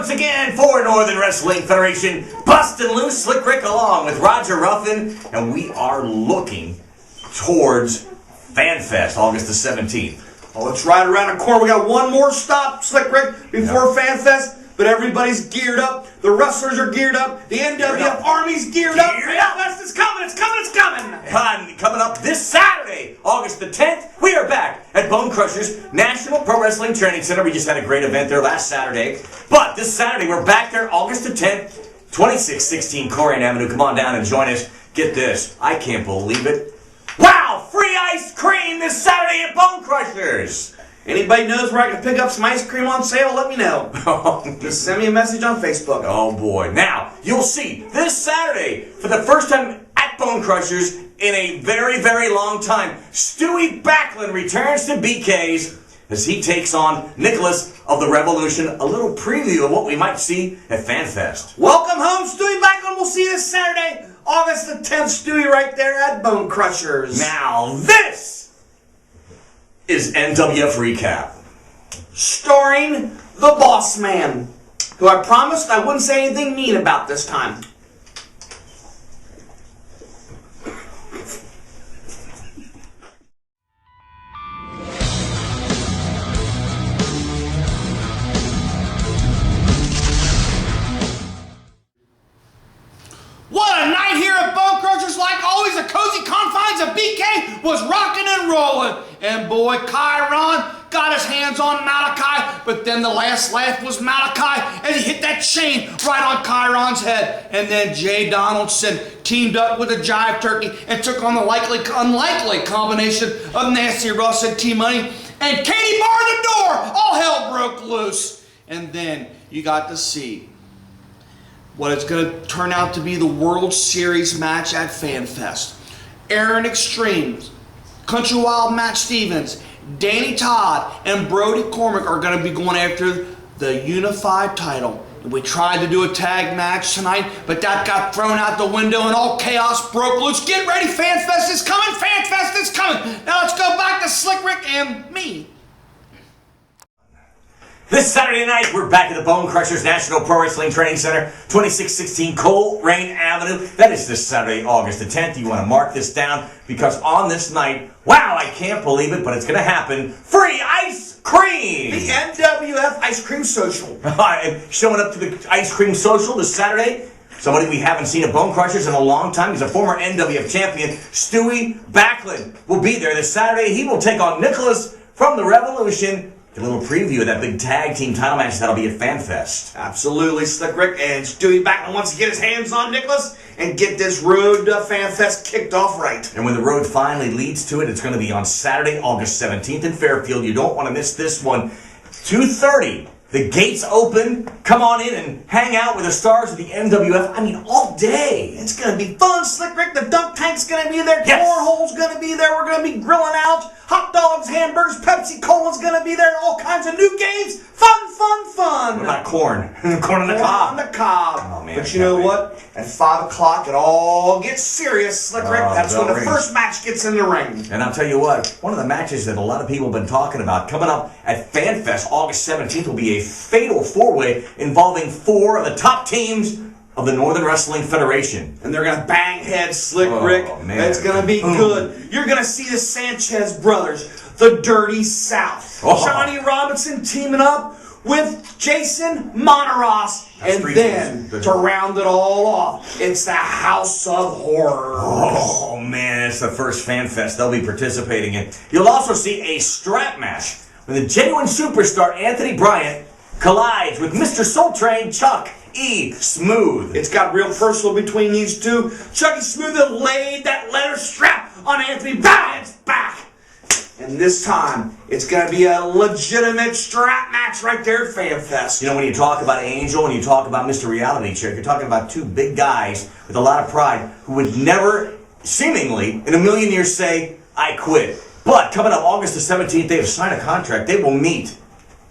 once again for Northern Wrestling Federation. Bustin Loose, Slick Rick along with Roger Ruffin, and we are looking towards Fanfest, August the 17th. Oh, it's right around the corner. We got one more stop, Slick Rick, before Fanfest. But everybody's geared up. The wrestlers are geared up. The NWF Army's geared up. Fanfest is coming. It's coming. It's coming. Coming up this Saturday, August the 10th, we are back at Bone Crushers National Pro Wrestling Training Center. We just had a great event there last Saturday. But this Saturday, we're back there August the 10th, 2616 Corian Avenue. Come on down and join us. Get this. I can't believe it. Wow! Free ice cream this Saturday at Bone Crushers. Anybody knows where I can pick up some ice cream on sale, let me know. Just send me a message on Facebook. Oh boy. Now, you'll see this Saturday, for the first time at Bone Crushers in a very, very long time, Stewie Backlund returns to BK's as he takes on Nicholas of the Revolution. A little preview of what we might see at Fanfest. Welcome home, Stewie Backlund. We'll see you this Saturday, August the 10th, Stewie, right there at Bone Crushers. Now, this is NWF Recap. Starring the Boss Man, who I promised I wouldn't say anything mean about this time. What a night here at Bone Crushers. Like always, the cozy confines of BK was rocking and rolling. And boy, Chiron got his hands on Malachi, but then the last laugh was Malachi as he hit that chain right on Chiron's head. And then Jay Donaldson teamed up with the Jive Turkey and took on the unlikely combination of Nancy Russ and T-Money. And Katie barred the door. All hell broke loose. And then you got to see what it's going to turn out to be the World Series match at Fanfest. Aaron Extremes, Country Wild Matt Stevens, Danny Todd, and Brody Cormack are going to be going after the unified title. We tried to do a tag match tonight, but that got thrown out the window and all chaos broke loose. Get ready, Fanfest is coming, Fanfest is coming. Now let's go back to Slick Rick and me. This Saturday night, we're back at the Bone Crushers National Pro Wrestling Training Center, 2616 Coleraine Avenue. That is this Saturday, August the 10th. You want to mark this down because on this night, wow, I can't believe it, but it's going to happen. Free ice cream! The NWF Ice Cream Social. Showing up to the Ice Cream Social this Saturday. Somebody we haven't seen at Bone Crushers in a long time. He's a former NWF champion. Stewie Backlund will be there this Saturday. He will take on Nicholas from the Revolution. A little preview of that big tag team title match that'll be at Fanfest. Absolutely, Slick Rick. And Stewie Backlund wants to get his hands on Nicholas and get this road to Fanfest kicked off right. And when the road finally leads to it, it's going to be on Saturday, August 17th in Fairfield. You don't want to miss this one. 2:30. The gates open. Come on in and hang out with the stars of the NWF. I mean, all day. It's going to be fun, Slick Rick. The dunk tank's going to be there. Yes. Cornhole's going to be there. We're going to be grilling out. Hot dogs, hamburgers, Pepsi Cola's going to be there. All kinds of new games. Fun. What about corn? Corn on the cob. On the cob. Oh, man, but you know what? At 5 o'clock, it all gets serious, Slick Rick. That's when the first match gets in the ring. And I'll tell you what, one of the matches that a lot of people have been talking about coming up at Fanfest August 17th will be a fatal four-way involving 4 of the top teams of the Northern Wrestling Federation. And they're going to bang heads, Slick Rick. Man. It's going to be good. You're going to see the Sanchez brothers, the Dirty South. Johnny Robinson teaming up with Jason Monteros. And then, to round it all off, it's the House of Horror. Oh, man, it's the first Fanfest they'll be participating in. You'll also see a strap match when the genuine superstar Anthony Bryant collides with Mr. Soul Train Chuck E. Smooth. It's got real personal between these two. Chucky Smooth laid that leather strap on Anthony Bryant's back. And this time, it's going to be a legitimate strap match right there at Fanfest. You know, when you talk about Angel and you talk about Mr. Reality Check, you're talking about 2 big guys with a lot of pride who would never, seemingly, in a million years say, I quit. But coming up August the 17th, they have signed a contract. They will meet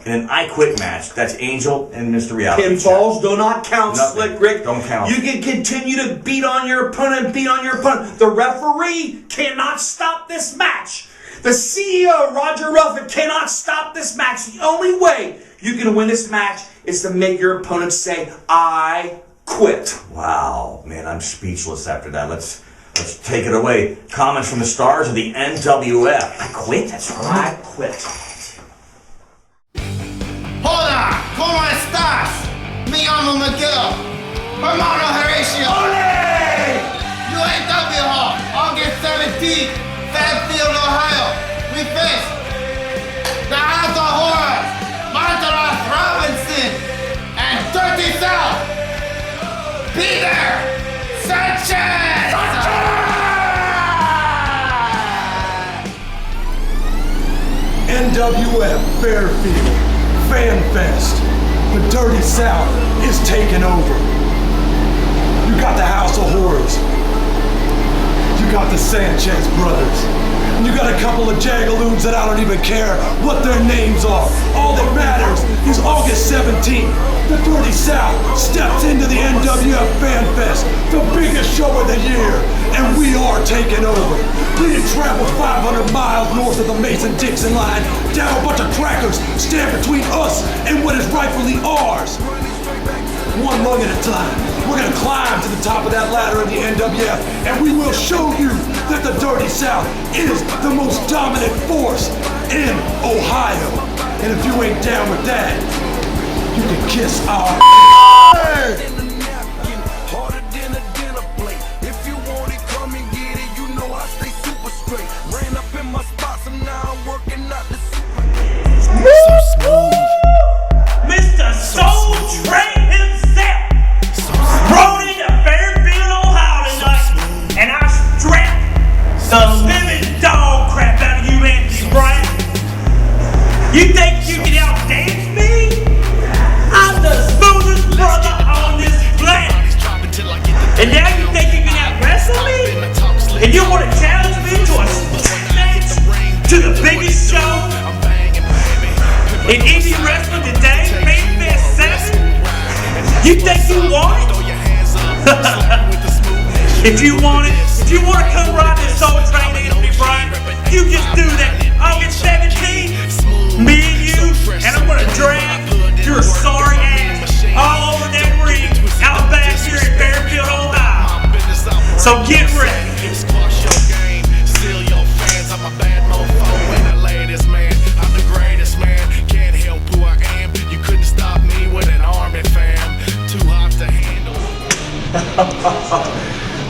in an I Quit match. That's Angel and Mr. Reality Check. Pinfalls do not count, Nothing. Slick Rick. Don't count. You can continue to beat on your opponent. The referee cannot stop this match. The CEO, Roger Ruffin, cannot stop this match. match, the only way you can win this match is to make your opponent say, I quit. Wow, man, I'm speechless after that. Let's take it away. Comments from the stars of the NWF. I quit? That's right. I quit. Hola, ¿cómo estás? Me llamo Miguel. Hermano Horatio. Ole! UAW Hall, August 17th, Fanfest, Ohio. We face the House of Horrors, Martha Robinson, and Dirty South. Be there! Sanchez! NWF Fairfield Fanfest. The Dirty South is taking over. You got the House of Horrors. You got the Sanchez brothers. And you got a couple of jagaloons that I don't even care what their names are. All that matters is August 17th. The Dirty South steps into the NWF Fanfest, the biggest show of the year, and we are taking over. We didn't travel 500 miles north of the Mason-Dixon line, down a bunch of crackers stand between us and what is rightfully ours. One lung at a time. We're gonna climb to the top of that ladder in the NWF, and we will show you that the Dirty South is the most dominant force in Ohio. And if you ain't down with that, you can kiss our Harder than a dinner plate. If you want it, come and get it. You know I stay super straight. Ran up in my spots and now I'm working out the Mr. Soul Train himself rode into Fairfield, Ohio tonight, and I strapped the living dog crap out of you, Anthony Bryan. You think you can outdance me? I'm the smoothest brother on this planet. And now you think you can out-wrestle me? And you want to challenge me to a street match? To the biggest show in indie wrestling today, Fanfest 7? You think you want it? If you want to come ride this Soul Train, Anthony Bryan, you just do that. August 17th, me and you, and I'm gonna drag your sorry ass all over that ring out back here in Fairfield, Ohio. So get ready.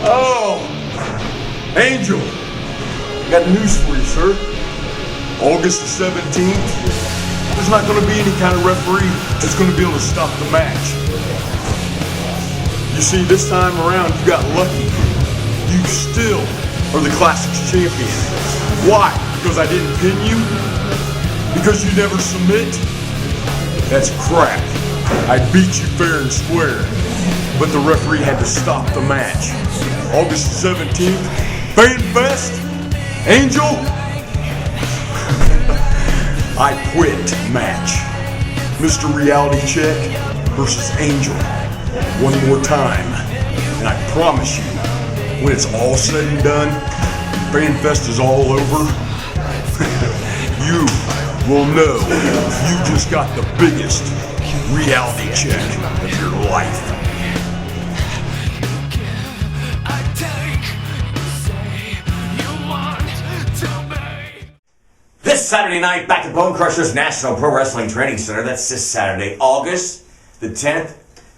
Oh, Angel, got news for you, sir. August the 17th, there's not going to be any kind of referee that's going to be able to stop the match. You see, this time around, you got lucky. You still are the Classics champion. Why? Because I didn't pin you? Because you never submit? That's crap. I beat you fair and square, but the referee had to stop the match. August 17th, Fanfest, Angel, I quit match. Mr. Reality Check versus Angel. One more time, and I promise you, when it's all said and done, Fanfest is all over, you will know you just got the biggest reality check of your life. This Saturday night, back at Bone Crushers National Pro Wrestling Training Center. That's this Saturday, August the 10th.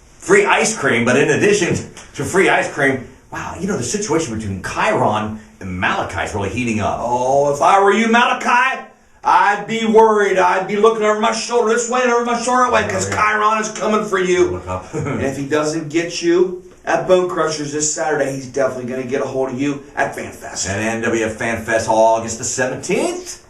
Free ice cream, but in addition to free ice cream, wow, you know, the situation between Chiron and Malachi is really heating up. Oh, if I were you, Malachi, I'd be worried. I'd be looking over my shoulder this way and over my shoulder that way, because Chiron is coming for you. Look up. And if he doesn't get you at Bone Crushers this Saturday, he's definitely going to get a hold of you at Fanfest. And NWF FanFest August the 17th.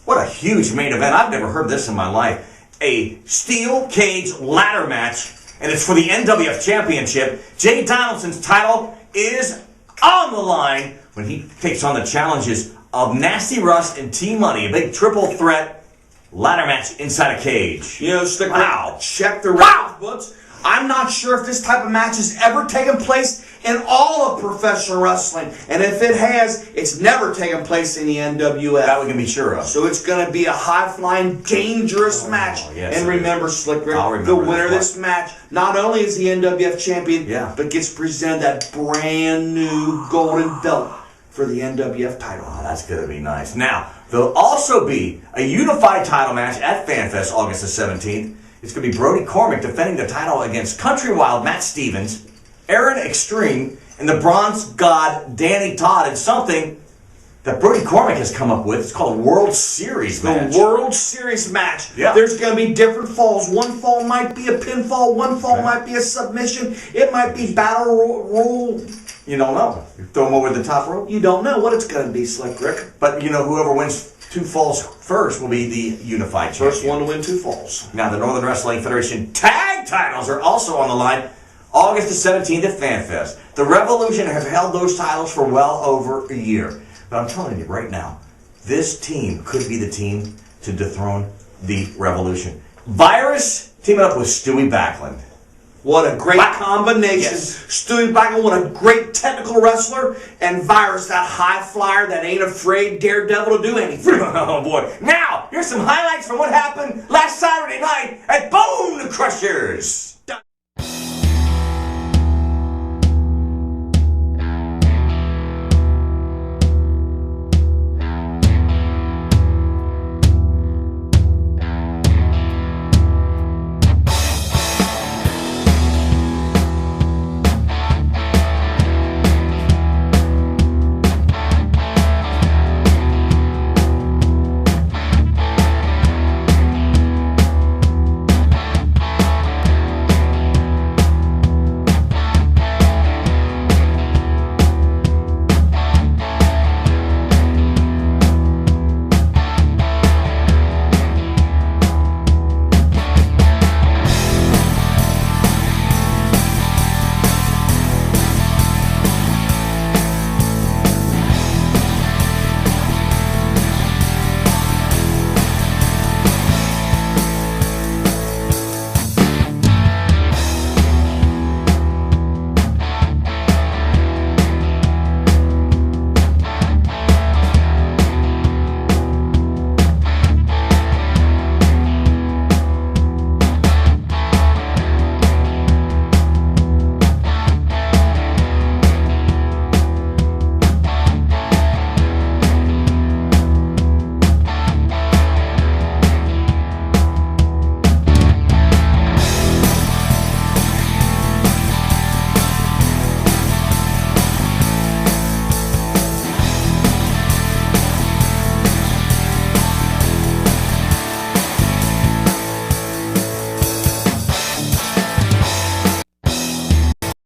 What a huge main event. I've never heard this in my life. A steel cage ladder match, and it's for the NWF Championship. Jay Donaldson's title is on the line when he takes on the challenges of Nasty Russ and T-Money. A big triple threat ladder match inside a cage. You know, stick Wow. check the record books. I'm not sure if this type of match has ever taken place in all of professional wrestling. And if it has, it's never taken place in the NWF. That we can be sure of. So it's going to be a high-flying, dangerous match. Yes, and it remember, is. Slick Rick, I'll the remember winner of this this match not only is the NWF champion, Yeah. but gets presented that brand new golden belt for the NWF title. Oh, that's going to be nice. Now, there'll also be a unified title match at Fanfest August the 17th. It's going to be Brody Cormick defending the title against Country Wild Matt Stevens, Aaron Extreme, and the Bronze God Danny Todd. And something that Brody Cormick has come up with. It's called a World Series match. The World Series match. Yeah. There's going to be different falls. One fall might be a pinfall. One fall might be a submission. It might be battle roll. You don't know. You throw them over the top rope. You don't know what it's going to be, Slick Rick. But, you know, whoever wins 2 falls first will be the unified champion. First one to win 2 falls. Now, the Northern Wrestling Federation tag titles are also on the line August the 17th at Fanfest. The Revolution have held those titles for well over a year. But I'm telling you right now, this team could be the team to dethrone the Revolution. Virus teaming up with Stewie Backlund. What a great combination. Yes. Stewie Backlund, what a great technical wrestler. And Virus, that high flyer that ain't afraid, daredevil to do anything. Oh boy. Now, here's some highlights from what happened last Saturday night at Bone Crushers.